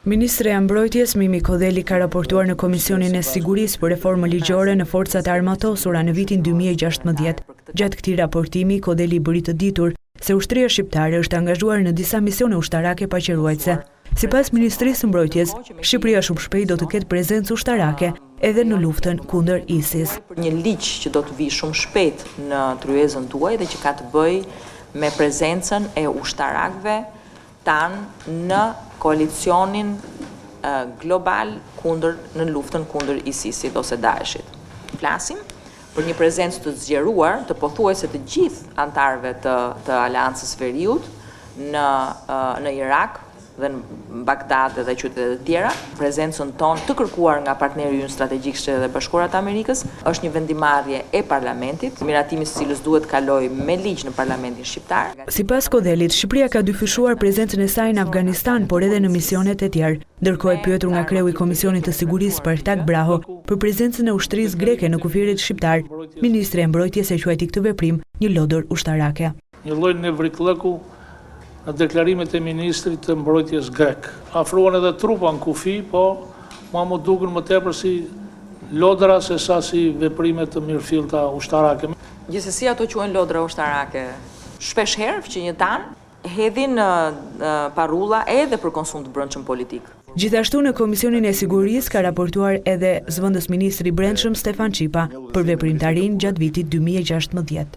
Ministri e Mbrojtjes Mimi Kodeli ka raportuar në Komisionin e Sigurisë për reformë ligjore në forcat armatosura në vitin 2016. Gjatë këtij raportimi, Kodeli bëri të ditur se ushtria shqiptare është angazhuar në disa misione ushtarake paqëruese. Sipas Ministrisë së Mbrojtjes, Shqipëria shumë shpejt do të ketë prezencë ushtarake edhe në luftën kundër ISIS. Një ligj që do të vi shumë shpejt në tryezën tuaj dhe që ka të bëjë me prezencën e ushtarakëve tanë në koalicionin global në luftën kundër ISIS-it ose Daeshit. Flasim për një prezencë të zgjeruar të pothuajse të gjithë antarëve të Aleancës Veriut në Irak dhe në Bagdad dhe qytetet e tjera. Prezencën tonë të kërkuar nga partneri ynë strategjik Shtetet e Bashkuara të Amerikës është një vendimarrje e Parlamentit, miratimi i cilës duhet kaloj me ligj në Parlamentin shqiptar. Sipas Kodelit, Shqipëria ka dyfishuar prezencën e saj në Afganistan, por edhe në misionet e tjerë. Ndërkohë e pyetur nga kreu i Komisionit të Sigurisë Spartak Braho për prezencën e ushtrisë greke në kufirit shqiptar, Ministri e Mbrojtjes e quajti këtë veprim një lodër ushtarake. Një lloj nevrikllëku në deklarimet e Ministrit të Mbrojtjes grek. Afruan edhe trupa në kufi, po më duken më tepër si lodra se sa si veprime të mirëfillta ushtarake. Gjithsesi ato quhen lodra ushtarake. Shpesh herë fqinjëtan hedhin parulla edhe për konsum të brendshëm politik. Gjithashtu në Komisionin e Sigurisë ka raportuar edhe zëvendës ministri i Brendshëm Stefan Çipa për veprimtarinë gjatë vitit 2016.